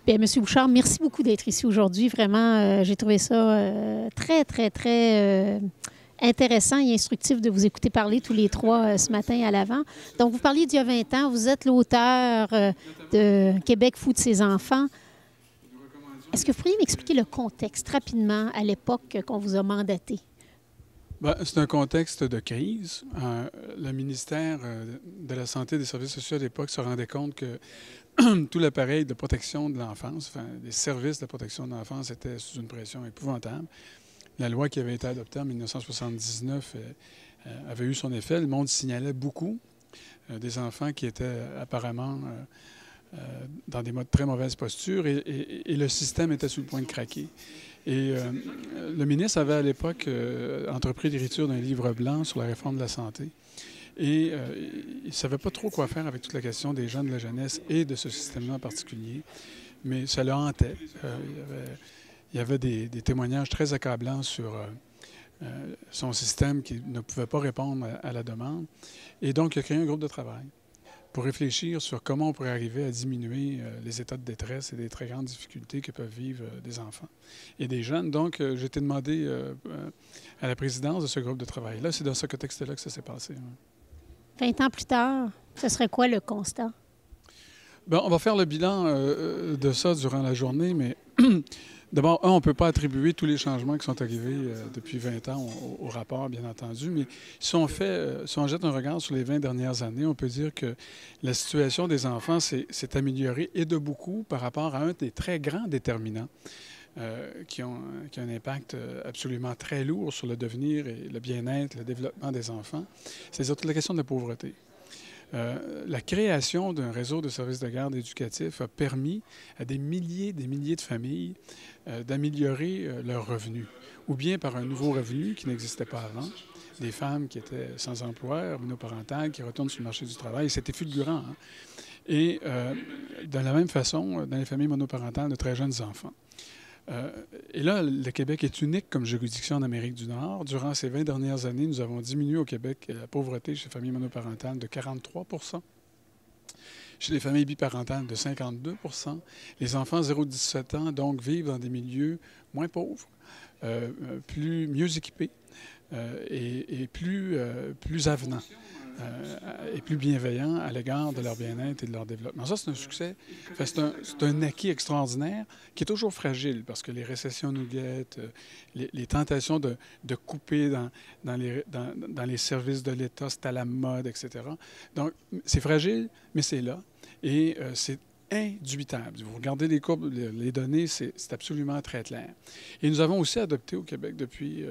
Bien, M. Bouchard, merci beaucoup d'être ici aujourd'hui. Vraiment, j'ai trouvé ça très, très, très intéressant et instructif de vous écouter parler tous les trois ce matin à l'avant. Donc, vous parliez d'il y a 20 ans. Vous êtes l'auteur de Québec fou de ses enfants. Est-ce que vous pourriez m'expliquer le contexte rapidement à l'époque qu'on vous a mandaté? Bien, c'est un contexte de crise. Le ministère de la Santé et des Services sociaux à l'époque se rendait compte que tout l'appareil de protection de l'enfance, enfin, les services de protection de l'enfance étaient sous une pression épouvantable. La loi qui avait été adoptée en 1979 avait eu son effet. Le monde signalait beaucoup des enfants qui étaient apparemment dans des très mauvaises postures et le système était sur le point de craquer. Et le ministre avait à l'époque entrepris l'écriture d'un livre blanc sur la réforme de la santé. Et il ne savait pas trop quoi faire avec toute la question des jeunes, de la jeunesse et de ce système-là en particulier. Mais ça le hantait. Il y avait des témoignages très accablants sur son système qui ne pouvait pas répondre à la demande. Et donc, il a créé un groupe de travail pour réfléchir sur comment on pourrait arriver à diminuer les états de détresse et des très grandes difficultés que peuvent vivre des enfants et des jeunes. Donc, j'ai été demandé à la présidence de ce groupe de travail-là. C'est dans ce contexte-là que ça s'est passé. 20 ans plus tard, ce serait quoi le constat? Bien, on va faire le bilan de ça durant la journée, mais d'abord, on ne peut pas attribuer tous les changements qui sont arrivés depuis 20 ans au rapport, bien entendu, mais si on jette un regard sur les 20 dernières années, on peut dire que la situation des enfants s'est améliorée et de beaucoup par rapport à un des très grands déterminants qui ont un impact absolument très lourd sur le devenir et le bien-être, le développement des enfants, c'est-à-dire toute la question de la pauvreté. La création d'un réseau de services de garde éducatifs a permis à des milliers de familles d'améliorer leurs revenus, ou bien par un nouveau revenu qui n'existait pas avant, des femmes qui étaient sans emploi, monoparentales, qui retournent sur le marché du travail. C'était fulgurant. Hein? Et de la même façon, dans les familles monoparentales, de très jeunes enfants. Et là, le Québec est unique comme juridiction en Amérique du Nord. Durant ces 20 dernières années, nous avons diminué au Québec la pauvreté chez les familles monoparentales de 43 %, chez les familles biparentales de 52 %. Les enfants 0-17 ans, donc, vivent dans des milieux moins pauvres, mieux équipés et plus avenants. Et plus bienveillants à l'égard de leur bien-être et de leur développement. Ça, c'est un succès. Enfin, c'est un acquis extraordinaire qui est toujours fragile parce que les récessions nous guettent, les tentations de couper dans les services de l'État, c'est à la mode, etc. Donc, c'est fragile, mais c'est là. Et c'est indubitable. Vous regardez les courbes, les données, c'est absolument très clair. Et nous avons aussi adopté au Québec depuis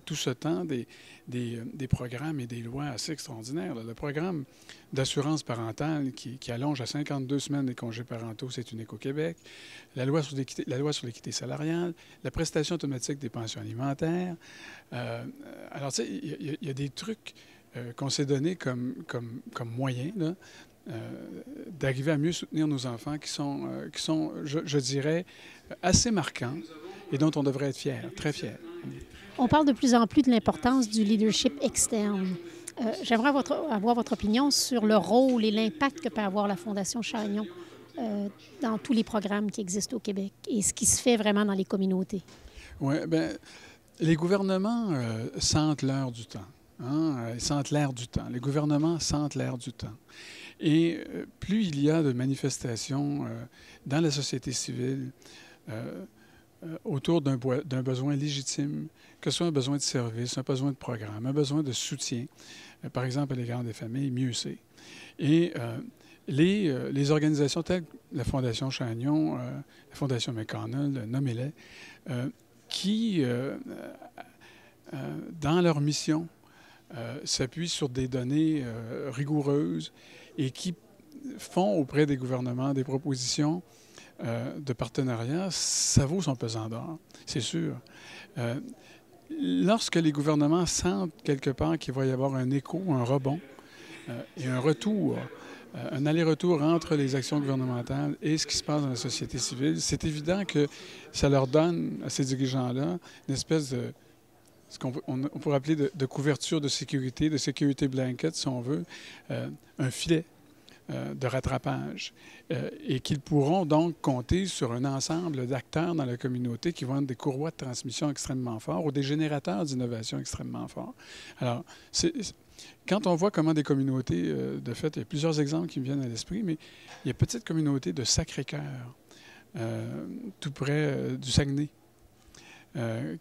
tout ce temps des programmes et des lois assez extraordinaires. Le programme d'assurance parentale qui allonge à 52 semaines les congés parentaux, c'est unique au Québec. La loi sur l'équité salariale, la prestation automatique des pensions alimentaires. Alors, tu sais, il y a des trucs qu'on s'est donnés comme moyens, là, d'arriver à mieux soutenir nos enfants qui sont je dirais, assez marquants et dont on devrait être fiers, très fiers. On parle de plus en plus de l'importance du leadership externe. J'aimerais avoir votre opinion sur le rôle et l'impact que peut avoir la Fondation Chagnon dans tous les programmes qui existent au Québec et ce qui se fait vraiment dans les communautés. Oui, bien, les gouvernements sentent l'heure du temps. Hein? Ils sentent l'air du temps. Les gouvernements sentent l'air du temps. Et plus il y a de manifestations dans la société civile autour d'un besoin légitime, que ce soit un besoin de service, un besoin de programme, un besoin de soutien, par exemple à l'égard des familles, mieux c'est. Et les organisations telles que la Fondation Chagnon, la Fondation McConnell, nommez-les, qui, dans leur mission, s'appuient sur des données rigoureuses et qui font auprès des gouvernements des propositions de partenariat, ça vaut son pesant d'or, c'est sûr. Lorsque les gouvernements sentent quelque part qu'il va y avoir un écho, un rebond et un retour, un aller-retour entre les actions gouvernementales et ce qui se passe dans la société civile, c'est évident que ça leur donne à ces dirigeants-là une espèce de ce qu'on pourrait appeler de couverture de sécurité blanket, si on veut, un filet de rattrapage et qu'ils pourront donc compter sur un ensemble d'acteurs dans la communauté qui vont être des courroies de transmission extrêmement forts ou des générateurs d'innovation extrêmement forts. Alors, quand on voit comment des communautés, de fait, il y a plusieurs exemples qui me viennent à l'esprit, mais il y a une petite communauté de Sacré-Cœur, tout près du Saguenay,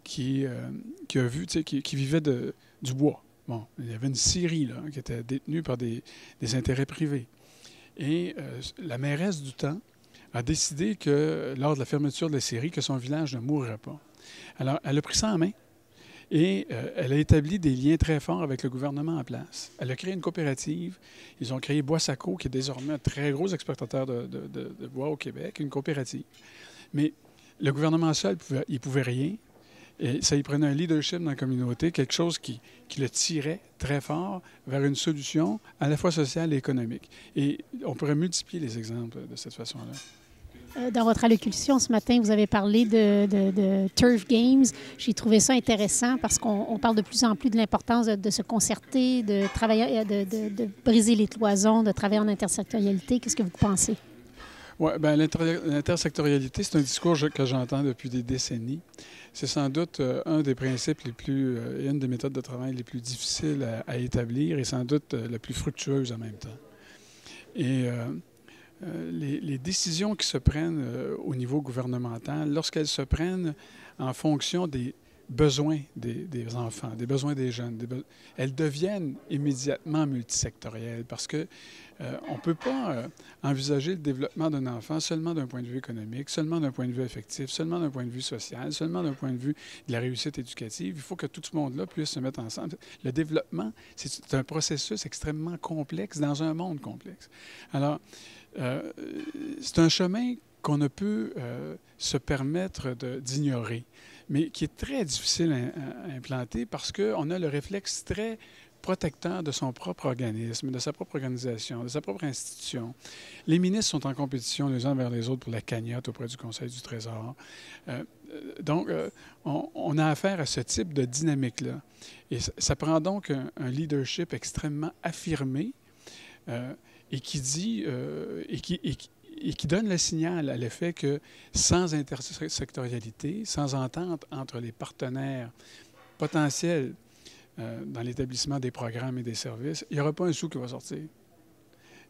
qui a vu, qui vivait du bois. Bon, il y avait une scierie là, qui était détenue par des intérêts privés. Et la mairesse du temps a décidé que, lors de la fermeture de la scierie, que son village ne mourrait pas. Alors, elle a pris ça en main et elle a établi des liens très forts avec le gouvernement en place. Elle a créé une coopérative. Ils ont créé Bois-Sacco, qui est désormais un très gros exportateur de bois au Québec, une coopérative. Mais le gouvernement seul, il ne pouvait rien. Et ça y prenait un leadership dans la communauté, quelque chose qui le tirait très fort vers une solution à la fois sociale et économique. Et on pourrait multiplier les exemples de cette façon-là. Dans votre allocution ce matin, vous avez parlé de Turf Games. J'ai trouvé ça intéressant parce qu'on parle de plus en plus de l'importance de se concerter, de travailler, de briser les cloisons, de travailler en intersectorialité. Qu'est-ce que vous pensez? Oui, bien, l'intersectorialité, c'est un discours que j'entends depuis des décennies. C'est sans doute un des principes les plus, et une des méthodes de travail les plus difficiles à établir et sans doute la plus fructueuse en même temps. Et les décisions qui se prennent au niveau gouvernemental, lorsqu'elles se prennent en fonction des besoins des enfants, des besoins des jeunes, elles deviennent immédiatement multisectorielles parce que on ne peut pas envisager le développement d'un enfant seulement d'un point de vue économique, seulement d'un point de vue affectif, seulement d'un point de vue social, seulement d'un point de vue de la réussite éducative. Il faut que tout ce monde-là puisse se mettre ensemble. Le développement, c'est un processus extrêmement complexe dans un monde complexe. Alors, c'est un chemin qu'on ne peut se permettre d'ignorer, mais qui est très difficile à implanter parce qu'on a le réflexe très protecteur de son propre organisme, de sa propre organisation, de sa propre institution. Les ministres sont en compétition les uns vers les autres pour la cagnotte auprès du Conseil du Trésor. Donc, on a affaire à ce type de dynamique-là. Et ça prend donc un leadership extrêmement affirmé et qui dit, et qui donne le signal à l'effet que sans intersectorialité, sans entente entre les partenaires potentiels dans l'établissement des programmes et des services, il n'y aura pas un sou qui va sortir.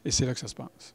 Et c'est là que ça se passe.